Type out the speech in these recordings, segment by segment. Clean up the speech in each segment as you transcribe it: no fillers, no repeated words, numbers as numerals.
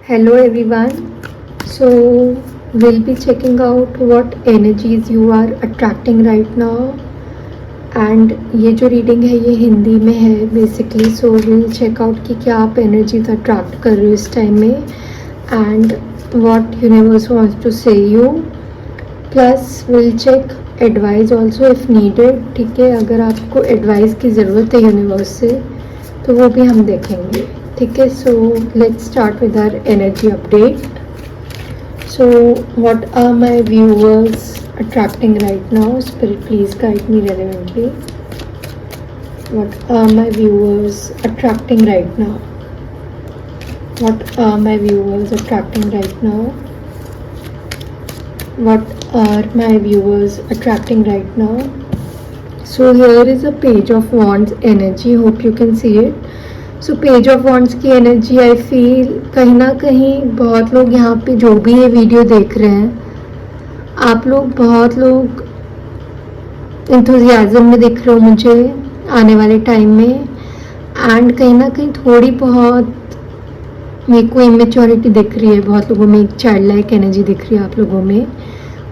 Hello everyone. So we'll be checking out what energies you are attracting right now. And ये जो reading है ये हिंदी में है बेसिकली. सो we'll check out कि क्या आप एनर्जीज अट्रैक्ट कर रहे हो इस टाइम में and what universe wants to say you. Plus we'll check advice also if needed. ठीक है, अगर आपको एडवाइस की ज़रूरत है यूनिवर्स से तो वो भी हम देखेंगे. ठीक है, so let's start with our energy update. So what are my viewers attracting right now? Spirit, please guide me relevantly. What are my viewers attracting right now? What are my viewers attracting right now? What are my viewers attracting right now? So here is a page of wands energy. Hope you can see it. So page of wands की energy I feel कहीं ना कहीं बहुत लोग यहाँ पे जो भी ये वीडियो देख रहे हैं, आप लोग बहुत लोग इंथुजियाज़म में दिख रहे हो मुझे आने वाले टाइम में. एंड कहीं ना कहीं थोड़ी बहुत मेरे को इमेच्योरिटी दिख रही है बहुत लोगों में. एक चाइल्ड लाइक एनर्जी दिख रही है आप लोगों में,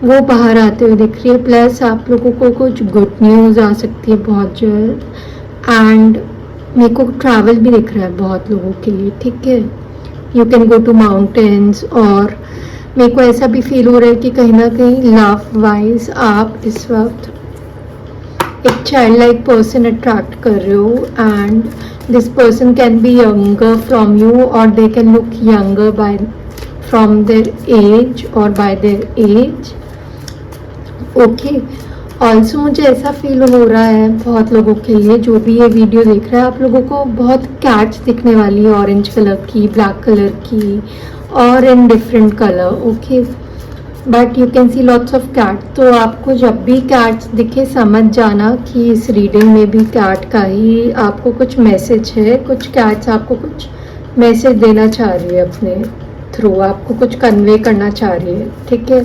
वो बाहर आते हुए दिख रही है. प्लस आप लोगों को कुछ गुड न्यूज़ आ सकती है बहुत जल्द. एंड मेरे को ट्रैवल भी दिख रहा है बहुत लोगों के लिए. ठीक है, you can go to mountains. और मेरे को ऐसा भी फील हो रहा है कि कहीं ना कहीं लव वाइज आप इस वक्त एक चाइल्ड लाइक पर्सन अट्रैक्ट कर रहे हो. And this person can be younger from you or they can look younger by from their age or by their age. Okay, also मुझे ऐसा फील हो रहा है बहुत लोगों के लिए जो भी ये वीडियो देख रहा है, आप लोगों को बहुत कैट्स दिखने वाली है, ऑरेंज कलर की, ब्लैक कलर की और in different colour. Okay, but you can see lots of cat. तो आपको जब भी कैट्स दिखे समझ जाना कि इस रीडिंग में भी कैट का ही आपको कुछ मैसेज है. कुछ कैट्स आपको कुछ मैसेज देना चाह रही है अपने थ्रू, आपको कुछ कन्वे करना चाह रही है. ठीक है,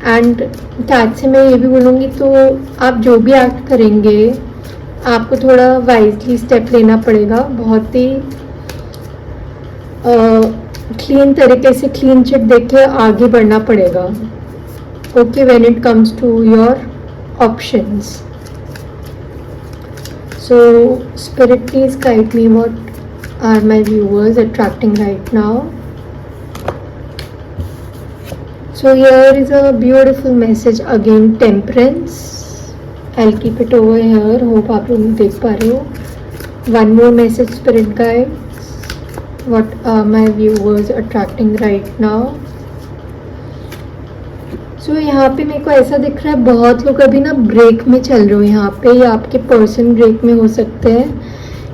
एंड कैट से मैं ये भी बोलूँगी तो आप जो भी एक्ट करेंगे आपको थोड़ा वाइजली स्टेप लेना पड़ेगा. बहुत ही क्लीन तरीके से क्लीन चिट देख के आगे बढ़ना पड़ेगा. Okay, when it comes to your options. So spirit please guide me what are my viewers attracting right now. So here is a beautiful message again, temperance. I'll keep it over here. Hope आप लोग देख पा रहे हो. One more message, spirit guides. What are my viewers attracting right now? So यहाँ पे मेरे को ऐसा दिख रहा है बहुत लोग अभी ना ब्रेक में चल रहे हो. यहाँ पे या आपके पर्सन ब्रेक में हो सकते हैं.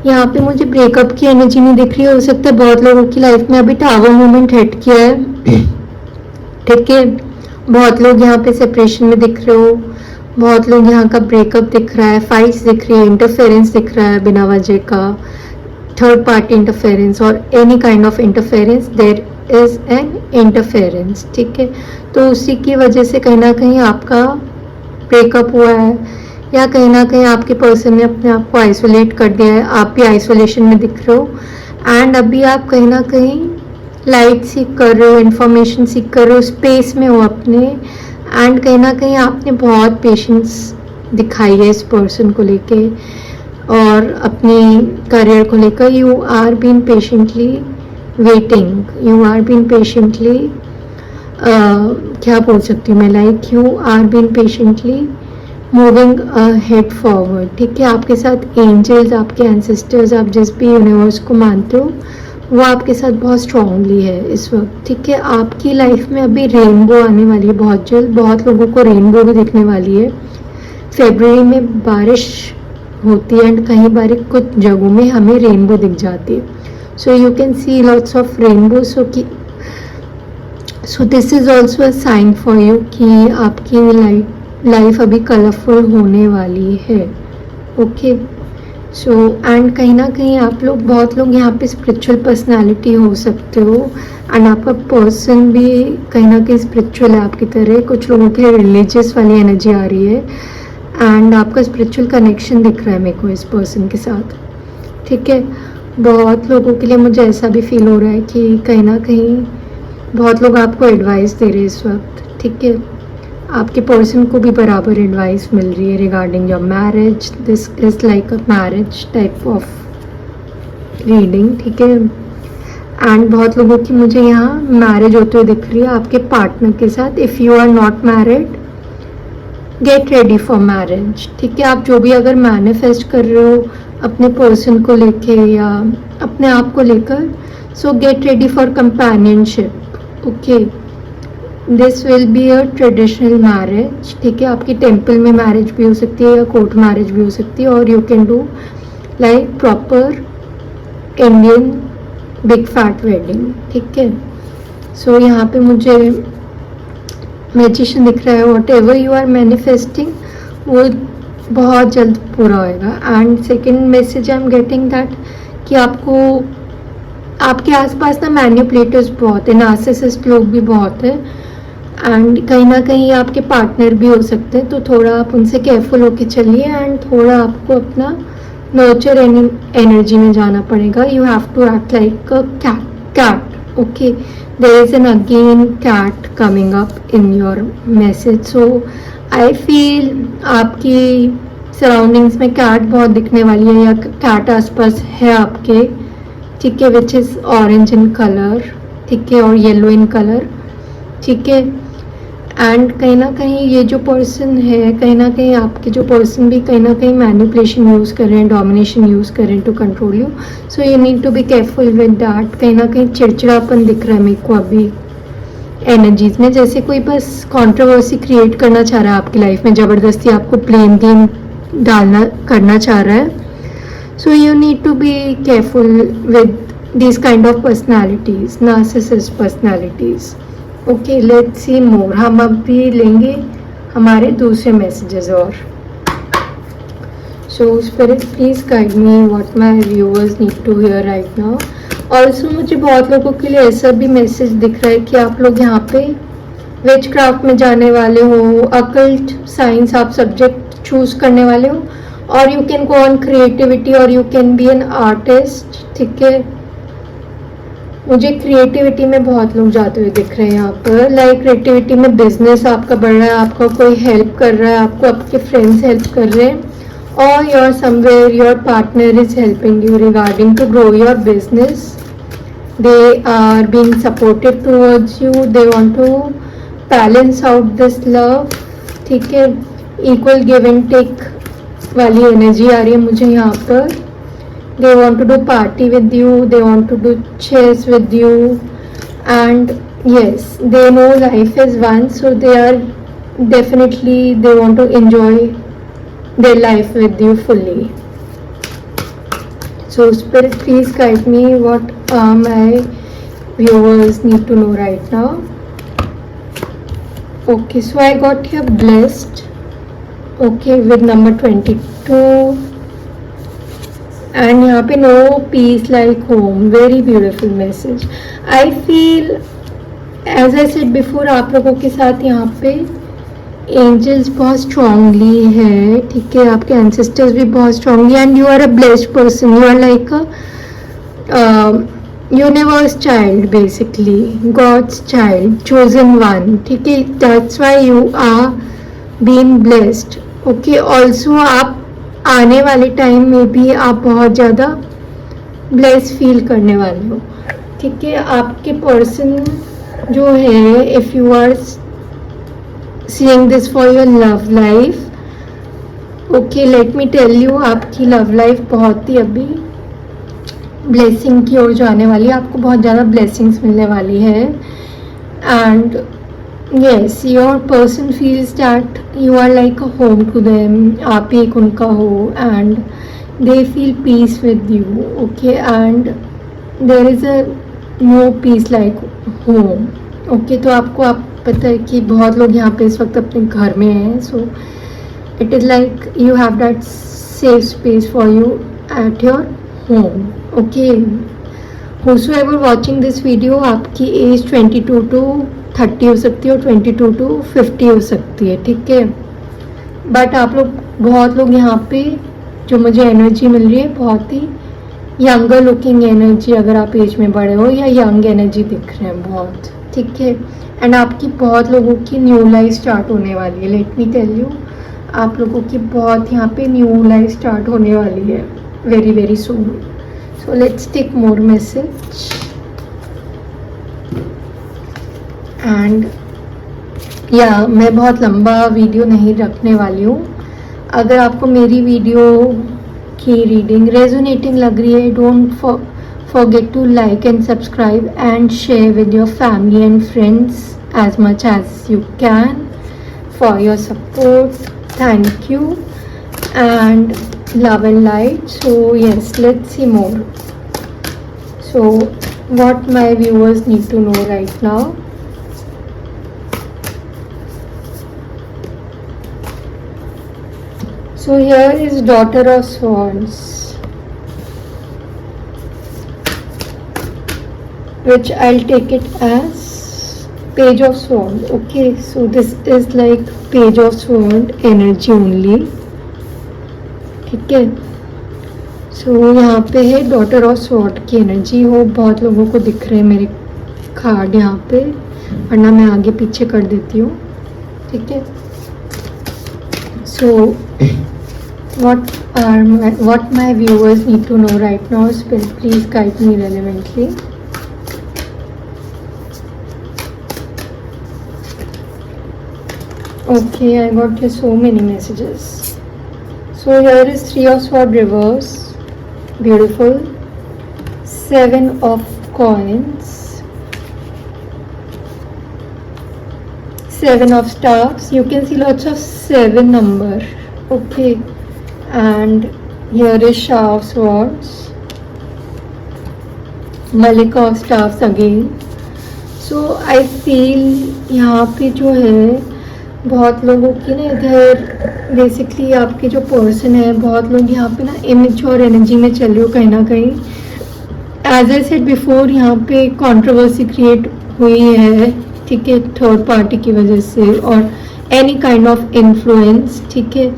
यहाँ पे मुझे ब्रेकअप की एनर्जी नहीं दिख रही. हो सकता है बहुत लोगों की लाइफ में अभी टावर मोमेंट हिट किया है. ठीक है, बहुत लोग यहाँ पे सेपरेशन में दिख रहे हो, बहुत लोग यहाँ का ब्रेकअप दिख रहा है, फाइट्स दिख रही है, इंटरफेरेंस दिख रहा है बिना वजह का, थर्ड पार्टी इंटरफेरेंस और any kind of interference. There is an interference. ठीक है, तो उसी की वजह से कहीं ना कहीं आपका ब्रेकअप हुआ है या कहीं ना कहीं आपके पर्सन ने अपने आप को आइसोलेट कर दिया है. आप भी आइसोलेशन में दिख रहे हो एंड अभी आप कहीं ना कहीं लाइट सीख कर रहे हो, इन्फॉर्मेशन सीख कर रहे हो, स्पेस में हो अपने. एंड कहीं ना कहीं आपने बहुत पेशेंस दिखाई है इस पर्सन को लेके और अपनी करियर को लेकर. You are been patiently waiting, you are been patiently क्या बोल सकती हूँ मैं, like you are been patiently moving head forward. ठीक है, आपके साथ एंजल्स, आपके एंसेस्टर्स, आप जिस भी यूनिवर्स को मानते हो वो आपके साथ बहुत स्ट्रांगली है इस वक्त. ठीक है, आपकी लाइफ में अभी रेनबो आने वाली है बहुत जल्द. बहुत लोगों को रेनबो भी दिखने वाली है. फरवरी में बारिश होती है एंड कहीं बार कुछ जगहों में हमें रेनबो दिख जाती है. So you can see lots of rainbow. So this is also a sign for you कि आपकी लाइफ अभी कलरफुल होने वाली है. ओके, सो एंड कहीं ना कहीं आप लोग बहुत लोग यहाँ पे स्पिरिचुअल पर्सनालिटी हो सकते हो एंड आपका पर्सन भी कहीं ना कहीं स्पिरिचुअल है आपकी तरह. कुछ लोगों के रिलीजियस वाली एनर्जी आ रही है एंड आपका स्पिरिचुअल कनेक्शन दिख रहा है मेरे को इस पर्सन के साथ. ठीक है, बहुत लोगों के लिए मुझे ऐसा भी फील हो रहा है कि कहीं ना कहीं बहुत लोग आपको एडवाइस दे रहे हैं इस वक्त, ठीक है। आपके पर्सन को भी बराबर एडवाइस मिल रही है regarding your marriage. This is like a marriage type of reading, ठीक है। एंड बहुत लोगों की मुझे यहाँ मैरिज होते हुए दिख रही है आपके पार्टनर के साथ। If you are not married, get ready for marriage, ठीक है। आप जो भी अगर मैनिफेस्ट कर रहे हो अपने पर्सन को लेके या अपने आप को लेकर, सो gate ready for companionship, okay. This will be a traditional marriage, ठीक है। आपकी टेम्पल में मैरिज भी हो सकती है या कोर्ट मैरिज भी हो सकती है, और you can do like proper Indian big fat wedding, ठीक है। सो यहाँ पे मुझे मैजिशियन दिख रहा है। Whatever you are manifesting वो बहुत जल्द पूरा होएगा। And second message I am getting that कि आपको आपके आसपास ना मैनिपुलेटर्स बहुत है, नार्सिसिस्ट लोग भी बहुत है, एंड कहीं ना कहीं आपके पार्टनर भी हो सकते हैं। तो थोड़ा आप उनसे केयरफुल होके चलिए एंड थोड़ा आपको अपना नर्चर एनर्जी में जाना पड़ेगा। You have to act like a cat, okay. There is an again cat coming up in your message. So I feel आपकी सराउंडिंग्स में कैट बहुत दिखने वाली है या कैट आसपास है आपके, ठीक है, which is orange in colour, ठीक है, और येलो इन कलर, ठीक है। एंड कहीं ना कहीं ये जो पर्सन है, कहीं ना कहीं आपके जो पर्सन भी कहीं ना कहीं मैनिपुलेशन यूज़ कर रहे हैं, डोमिनेशन यूज़ कर रहे हैं to control you. So you need to be careful with that. कहीं ना कहीं चिड़चिड़ापन दिख रहा है मेरे को अभी एनर्जीज में, जैसे कोई बस कंट्रोवर्सी क्रिएट करना चाह रहा है आपकी लाइफ में, ज़बरदस्ती आपको प्लेन गेम डालना करना चाह रहा है। So you need to be careful with this kind of personalities, narcissist personalities, okay. Let's see more. हम अब भी लेंगे हमारे दूसरे मैसेजेस और। So spirit please guide me what my viewers need to hear right now. Also मुझे बहुत लोगों के लिए ऐसा भी मैसेज दिख रहा है कि आप लोग यहाँ पे विच क्राफ्ट में जाने वाले हो, अकल्ट साइंस आप सब्जेक्ट चूज करने वाले हो, और you can go on creativity, और you can be an artist, ठीक है। मुझे क्रिएटिविटी में बहुत लोग जाते हुए दिख रहे हैं यहाँ पर। लाइक क्रिएटिविटी में बिजनेस आपका बढ़ रहा है, आपका कोई हेल्प कर रहा है, आपको आपके फ्रेंड्स हेल्प कर रहे हैं, और your somewhere your partner is helping you regarding to grow your business. They are being supportive towards you, they want to balance out this love, ठीक है। इक्वल गिव एंड टेक वाली energy आ रही है मुझे यहाँ पर। They want to do party with you, they want to do chess with you, and yes, they know life is one, so they are definitely they want to enjoy their life with you fully. So spirit please guide me what my viewers need to know right now. Okay, so I got here blessed, okay, with number 22, and यहाँ पे no peace like home, very beautiful message. I feel as I said before, आप लोगों के साथ यहाँ पे angels बहुत strongly है, ठीक है। आपके एंसेस्टर्स भी बहुत strongly, and you are a blessed person, you are like a universe child, basically god's child, chosen one, ठीक है। That's why you are being blessed, okay. Also आप आने वाले टाइम में भी आप बहुत ज़्यादा ब्लेस फील करने वाले हो, ठीक है। आपके पर्सन जो है, if you are seeing this for your love life, okay, let me tell you, आपकी लव लाइफ बहुत ही अभी ब्लेसिंग की ओर जाने वाली है। आपको बहुत ज़्यादा ब्लेसिंग्स मिलने वाली है, and yes, your person feels that you are like a home to them, आप ही एक उनका हो, and they feel peace with you, okay, and there is a no peace like home, okay। तो आपको आप पता है कि बहुत लोग यहाँ पे इस वक्त अपने घर में हैं, so it is like you have that safe space for you at your home, okay। whosoever watching this video, आपकी एज 22 to 30 हो सकती है और 22 to 50 हो सकती है, ठीक है। बट आप लोग बहुत लोग यहाँ पे जो मुझे एनर्जी मिल रही है बहुत ही यंगर लुकिंग एनर्जी, अगर आप एज में बड़े हो, या यंग एनर्जी दिख रहे हैं बहुत, ठीक है। एंड आपकी बहुत लोगों की न्यू लाइफ स्टार्ट होने वाली है, लेट मी टेल यू, आप लोगों की बहुत यहाँ पे न्यू लाइफ स्टार्ट होने वाली है very very soon. So let's take more message and या मैं बहुत लंबा वीडियो नहीं रखने वाली हूँ। अगर आपको मेरी वीडियो की रीडिंग रेजोनेटिंग लग रही है, don't forget to like and subscribe and share with your family and friends as much as you can for your support. Thank you and love and light. So yes, let's see more. So what my viewers need to know right now. So here is Daughter of Swords, which I'll take it as Page of Swords. Okay, so this is like Page of Sword energy only. ठीक है, सो यहाँ पे है daughter of sword की energy हो, बहुत लोगों को दिख रहे हैं मेरे कार्ड यहाँ पे, वरना मैं आगे पीछे कर देती हूँ, ठीक है। सो what my viewers need to know right now, Spirit please guide me relevantly. Okay, I got here so many messages. So here is Three of Swords reverse, beautiful. Seven of Coins, Seven of Staffs, you can see lots of 7 number, okay. And here is Shah of Swords, Malika of Staffs again. So I feel यहाँ पे जो है बहुत लोगों की ना, इधर basically आपके जो पर्सन है, बहुत लोग यहाँ पे ना इमेच्योर एनर्जी में चल रहे हो कहीं ना कहीं। एज आई सेड बिफोर, यहाँ पे कंट्रोवर्सी क्रिएट हुई है, ठीक है, थर्ड पार्टी की वजह से और एनी काइंड ऑफ इन्फ्लुएंस, ठीक है।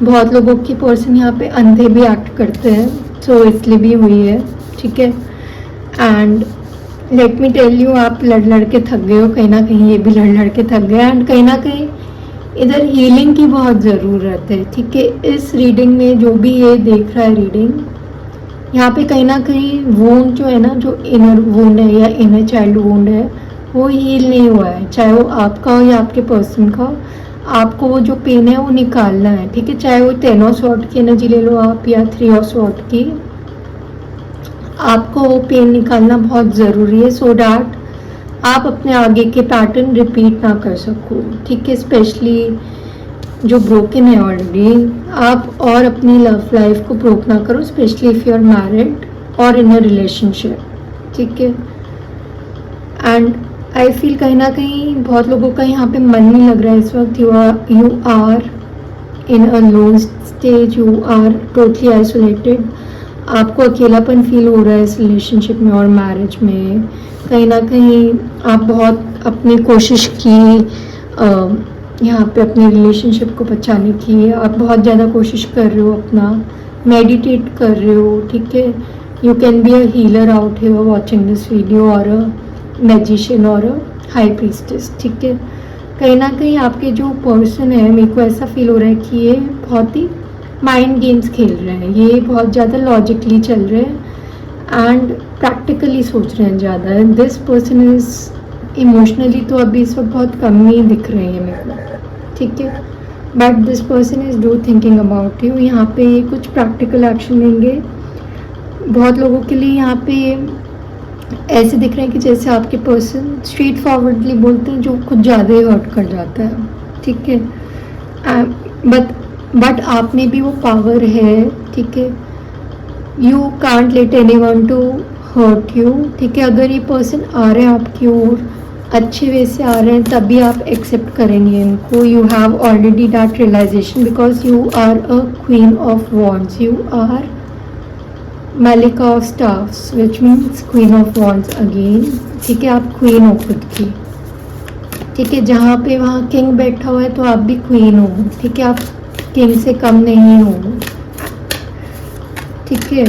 बहुत लोगों की पर्सन यहाँ पे अंधे भी एक्ट करते हैं, सो इसलिए भी हुई है, ठीक है। And let me tell you, आप लड़ के थक गए हो कहीं ना कहीं, ये भी लड़ के थक गए, एंड कहीं ना कहीं इधर हीलिंग की बहुत ज़रूरत है, ठीक है। इस रीडिंग में जो भी ये देख रहा है रीडिंग, यहाँ पे कहीं ना कहीं वोंड जो है ना, जो इनर वोंड है या इनर चाइल्ड वोंड है, वो हील नहीं हुआ है, चाहे वो आपका हो या आपके पर्सन का। आपको वो जो पेन है वो निकालना है, ठीक है। चाहे वो 10 ऑफ स्वॉर्ड की एनर्जी ले लो आप, या 3 ऑफ स्वॉर्ड की, आपको वो पेन निकालना बहुत ज़रूरी है, सो डैट आप अपने आगे के पैटर्न रिपीट ना कर सको, ठीक है। स्पेशली जो ब्रोकन है ऑलरेडी, आप और अपनी लव लाइफ को ब्रोक ना करो, specially if you are married और इन अ रिलेशनशिप, ठीक है। एंड आई फील कहीं ना कहीं बहुत लोगों का यहाँ पे मन नहीं लग रहा है इस वक्त। You are in a lone stage, you are totally isolated, आपको अकेलापन फील हो रहा है इस रिलेशनशिप में और मैरिज में। कहीं ना कहीं आप बहुत अपनी कोशिश की यहाँ पे अपनी रिलेशनशिप को बचाने की, आप बहुत ज़्यादा कोशिश कर रहे हो, अपना मेडिटेट कर रहे हो, ठीक है। You can be a healer out here watching this video, और अ मैजिशियन और हाई प्रीस्टेस, ठीक है। कहीं ना कहीं आपके जो पर्सन है, मेरे को ऐसा फील हो रहा है कि ये बहुत ही माइंड गेम्स खेल रहे हैं, ये बहुत ज़्यादा लॉजिकली चल रहे हैं एंड प्रैक्टिकली सोच रहे हैं ज़्यादा। दिस पर्सन इज़ इमोशनली तो अभी इस वक्त बहुत कम ही दिख रहे हैं मेरे को, ठीक है। But this person is do thinking about you. यहाँ पे ये कुछ प्रैक्टिकल एक्शन लेंगे। बहुत लोगों के लिए यहाँ पे ऐसे दिख रहे हैं कि जैसे आपके पर्सन स्ट्रेट फॉरवर्डली बोलते हैं, जो कुछ ज़्यादा ही हर्ट कर जाता है, ठीक है। बट आप में भी वो पावर है, ठीक है। You can't let anyone to hurt you, ठीक है। अगर ये पर्सन आ रहे हैं आपकी ओर, अच्छे वे से आ रहे हैं, तभी आप एक्सेप्ट करेंगे इनको। You have already that realisation because you are a queen of wands, you are Malika of Staffs, which means Queen of Wands again, ठीक है। आप क्वीन हो खुद की, ठीक है। जहाँ पे वहाँ किंग बैठा हुआ है तो आप भी क्वीन हो, ठीक है। आप किंग से कम नहीं हो, ठीक है।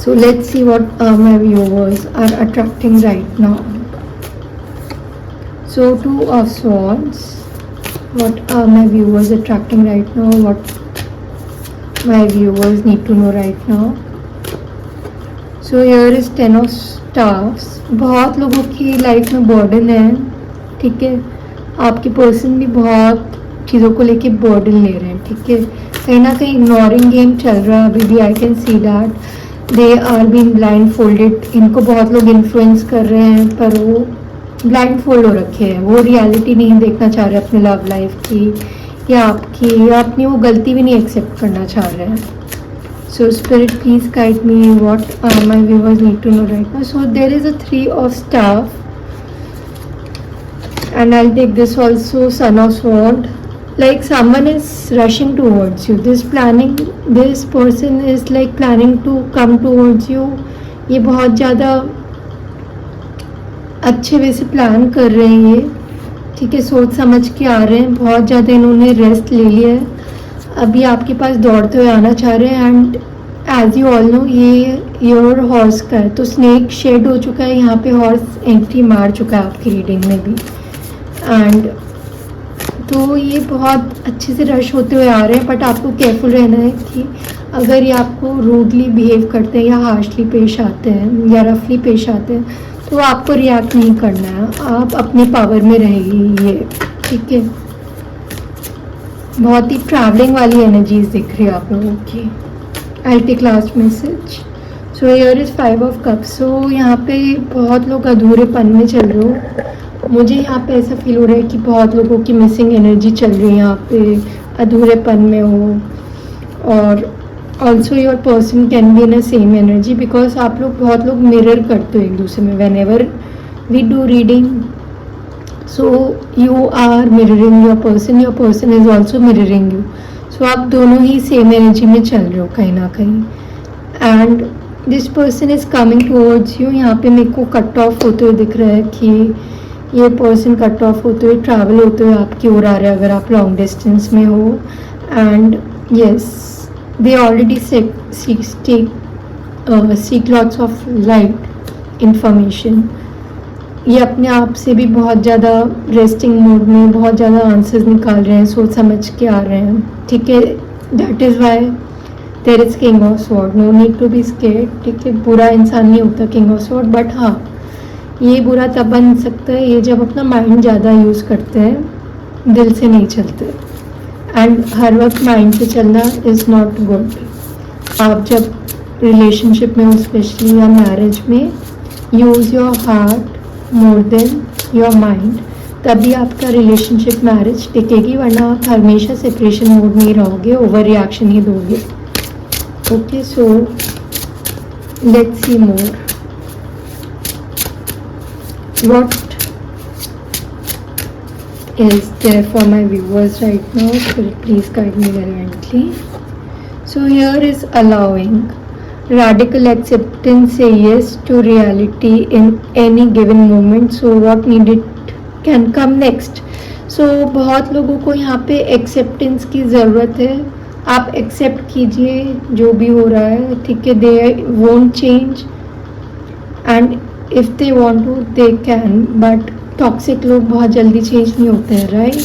So let's see what my viewers are attracting right now. So Two of Swords. What are my viewers attracting right now? What my viewers need to know right now? So here is 10 of Staffs. बहुत लोगों की life में burden है, ठीक है. आपके person भी बहुत चीज़ों को लेके बर्डन ले रहे हैं, ठीक है. कहीं ना कहीं इग्नोरिंग गेम चल रहा है अभी भी. I can see that they are being blindfolded. इनको बहुत लोग इन्फ्लुएंस कर रहे हैं पर वो ब्लाइंड फोल्ड हो रखे हैं. वो रियलिटी नहीं देखना चाह रहे अपने लव लाइफ की या आपकी, या अपनी वो गलती भी नहीं एक्सेप्ट करना चाह रहे हैं. So Spirit, please guide me what my viewers need to know right now. So there is a 3 of Staff, and I'll take this also, Son of Sword. Like someone is rushing towards you. This person is like planning to come towards you. ये बहुत ज़्यादा अच्छे वे से plan कर रहे हैं ये, ठीक है. सोच समझ के आ रहे हैं. बहुत ज़्यादा इन्होंने रेस्ट ले लिया है. अभी आपके पास दौड़ते हुए आना चाह रहे हैं. And as you all know ये योर हॉर्स का है, तो स्नेक शेड हो चुका है यहाँ पे. हॉर्स एंट्री मार चुका है आपकी रीडिंग में भी. एंड तो ये बहुत अच्छे से रश होते हुए आ रहे हैं. बट आपको केयरफुल रहना है कि अगर ये आपको रूडली बिहेव करते हैं या हार्शली पेश आते हैं या रफली पेश आते हैं तो आपको रिएक्ट नहीं करना है. आप अपने पावर में रहेगी ये, ठीक है. बहुत ही ट्रैवलिंग वाली एनर्जीज दिख रही है आप लोगों की. I take last message. So here is 5 of cups. So यहाँ पे बहुत लोग अधूरेपन में चल रहे हो. मुझे यहाँ पे ऐसा फील हो रहा है कि बहुत लोगों की मिसिंग एनर्जी चल रही है यहाँ पे. अधूरेपन में हो. और also your person can be in a same energy because आप लोग बहुत लोग मिरर करते हो एक दूसरे में. Whenever we do reading, so you are mirroring your person is also mirroring you. So आप दोनों ही सेम एनर्जी में चल रहे हो कहीं ना कहीं. And this person is coming towards you. यहाँ पे मेरे को कट ऑफ होते हुए दिख रहा है कि ये पर्सन कट ऑफ होते हुए, ट्रैवल होते हुए आपकी ओर आ रहा है अगर आप लॉन्ग डिस्टेंस में हो. And yes, they already seek lots of light information. ये अपने आप से भी बहुत ज़्यादा रेस्टिंग मोड में बहुत ज़्यादा आंसर्स निकाल रहे हैं, सोच समझ के आ रहे हैं, ठीक है. That is why there is king of sword. No need to be scared, ठीक है. बुरा इंसान नहीं होता किंग ऑफ स्वॉर्ड. बट हाँ, ये बुरा तब बन सकता है ये जब अपना माइंड ज़्यादा यूज़ करते हैं, दिल से नहीं चलते. एंड हर वक्त माइंड से चलना इज़ नॉट गुड. आप जब रिलेशनशिप में हो, स्पेशली या मैरिज में, use your heart more than your mind. तभी आपका रिलेशनशिप मैरिज टिकेगी, वरना आप हमेशा सेपरेशन मोड में ही रहोगे, ओवर रिएक्शन ही दोगे. Okay, so let's see more what is there for my viewers right now. Please guide me very. So here is allowing radical acceptance, say yes to reality in any given moment. So what needed can come next. So बहुत लोगों को यहाँ पे acceptance की ज़रूरत है. आप accept कीजिए जो भी हो रहा है, ठीक है. they won't change and if they want to they can, but toxic लोग बहुत जल्दी change नहीं होते हैं, right.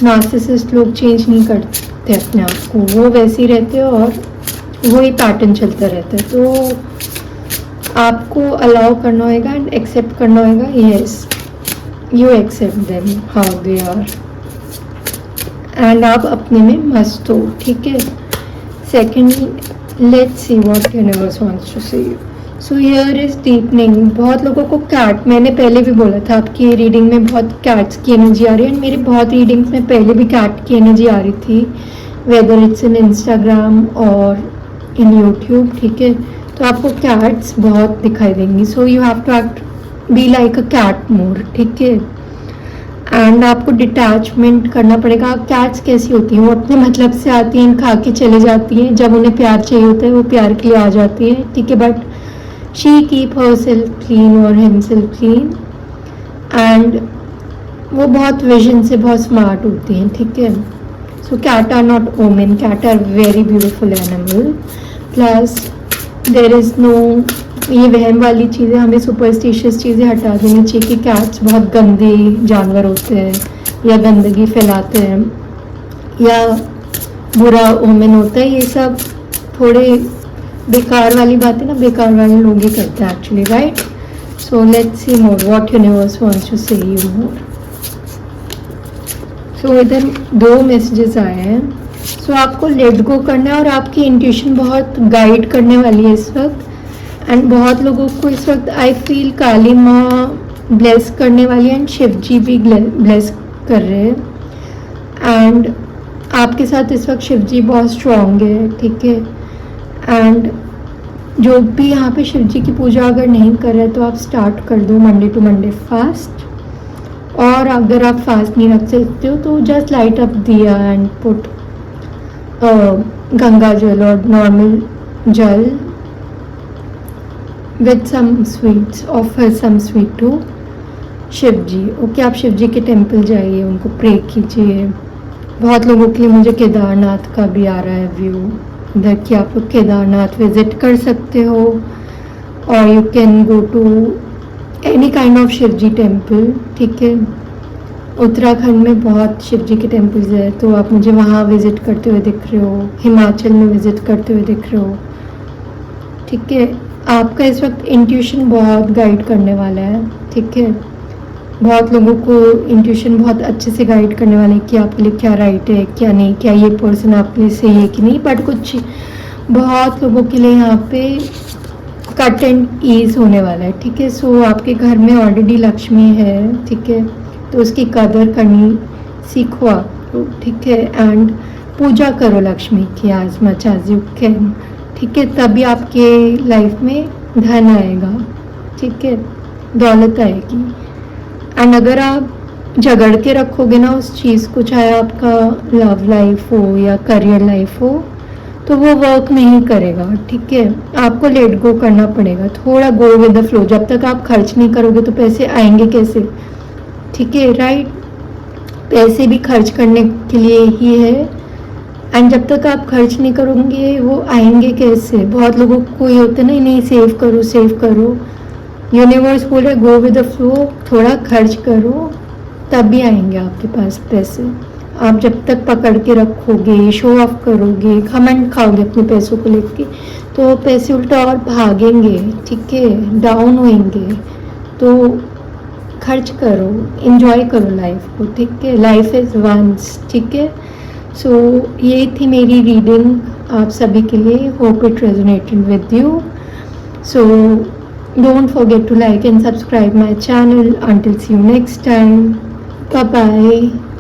narcissist लोग change नहीं करते अपने आप को, वो वैसे ही रहते हैं और वही पैटर्न चलता रहता है. तो आपको अलाउ करना होगा एंड एक्सेप्ट करना होगा. Yes, you accept them how they are and आप अपने में मस्त हो, ठीक है. Second, let's see what universe wants to say you. So here is deepening. बहुत लोगों को कैट, मैंने पहले भी बोला था आपकी रीडिंग में बहुत कैट्स की एनर्जी आ रही है. एंड मेरी बहुत रीडिंग्स में पहले भी कैट की एनर्जी आ रही थी, वेदर इट्स इन इंस्टाग्राम और इन यूट्यूब, ठीक है. तो आपको कैट्स बहुत दिखाई देंगी. So you have to act be like a cat more, ठीक है. एंड आपको डिटैचमेंट करना पड़ेगा. कैट्स कैसी होती हैं, वो अपने मतलब से आती हैं, खा के चले जाती हैं. जब उन्हें प्यार चाहिए होता है वो प्यार के लिए आ जाती हैं, ठीक है. But she keep her self clean और हिम सेल्फ क्लीन. एंड वो बहुत विजन से बहुत स्मार्ट होती हैं, ठीक है. So cat are not omen, cat are very beautiful animal. Plus there is no, ये वहम वाली चीज़ें, हमें सुपरस्टिशियस चीज़ें हटा देनी चाहिए कि कैट्स बहुत गंदे जानवर होते हैं या गंदगी फैलाते हैं या बुरा ओमेन होता है। ये सब थोड़े बेकार वाली बातें ना बेकार वाले लोग ही करते हैं actually, right? So let's see more what universe wants to say you more. So इधर 2 मैसेजेस आए हैं। सो आपको लेट गो करना है और आपकी इंट्यूशन बहुत गाइड करने वाली है इस वक्त। एंड बहुत लोगों को इस वक्त आई फील काली माँ ब्लेस करने वाली है एंड शिव जी भी ब्लेस कर रहे हैं। एंड आपके साथ इस वक्त शिव जी बहुत स्ट्रॉन्ग है, ठीक है? एंड जो भी यहाँ पे शिव जी की पूजा अगर नहीं कर रहे तो आप स्टार्ट कर दो मंडे टू मंडे फास्ट। और अगर आप फास्ट नहीं रख सकते हो तो जस्ट लाइट अप दिया एंड पुट गंगा जल और नॉर्मल जल with some sweets, offer some sweet to Shiv ji. Okay, आप शिव जी के टेम्पल जाइए, उनको प्रे कीजिए। बहुत लोगों के लिए मुझे केदारनाथ का भी आ रहा है व्यू इधर कि आप लोग केदारनाथ विजिट कर सकते हो और you can go to any kind of Shiv ji temple, ठीक है? उत्तराखंड में बहुत शिव जी के टेम्पल्स है तो आप मुझे वहाँ विज़िट करते हुए दिख रहे हो, हिमाचल में विज़िट करते हुए दिख रहे हो, ठीक है? आपका इस वक्त इंट्यूशन बहुत गाइड करने वाला है, ठीक है? बहुत लोगों को इंट्यूशन बहुत अच्छे से गाइड करने वाला है कि आपके लिए क्या राइट है, क्या नहीं, क्या ये पर्सन आपके लिए सही है कि नहीं। बट कुछ बहुत लोगों के लिए यहाँ पे कट एंड ईज होने वाला है, ठीक है? सो आपके घर में ऑलरेडी लक्ष्मी है, ठीक है? तो उसकी कदर करनी सीखो आप, ठीक है? एंड पूजा करो लक्ष्मी की आज मच एज यू कैन, ठीक है? तभी आपके लाइफ में धन आएगा, ठीक है? दौलत आएगी। एंड अगर आप झगड़ के रखोगे ना उस चीज़ को, चाहे आपका लव लाइफ हो या करियर लाइफ हो, तो वो वर्क नहीं करेगा, ठीक है? आपको लेट गो करना पड़ेगा, थोड़ा गो विद द फ्लो। जब तक आप खर्च नहीं करोगे तो पैसे आएंगे कैसे, ठीक है? राइट? पैसे भी खर्च करने के लिए ही है एंड जब तक आप खर्च नहीं करोगे वो आएंगे कैसे? बहुत लोगों को ये होता है ना, नहीं सेव करो सेव करो। यूनिवर्स बोल रहा है गो विद द फ्लो, थोड़ा खर्च करो तब भी आएंगे आपके पास पैसे। आप जब तक पकड़ के रखोगे, शो ऑफ करोगे, घमंड खाओगे अपने पैसों को लेके, तो पैसे उल्टा और भागेंगे, ठीक है? डाउन होंगे। तो खर्च करो, एंजॉय करो लाइफ को, ठीक है? लाइफ इज़ वंस, ठीक है? सो ये थी मेरी रीडिंग आप सभी के लिए। Hope it resonated with you. So don't forget to like and subscribe my channel. Until see you next time, bye bye.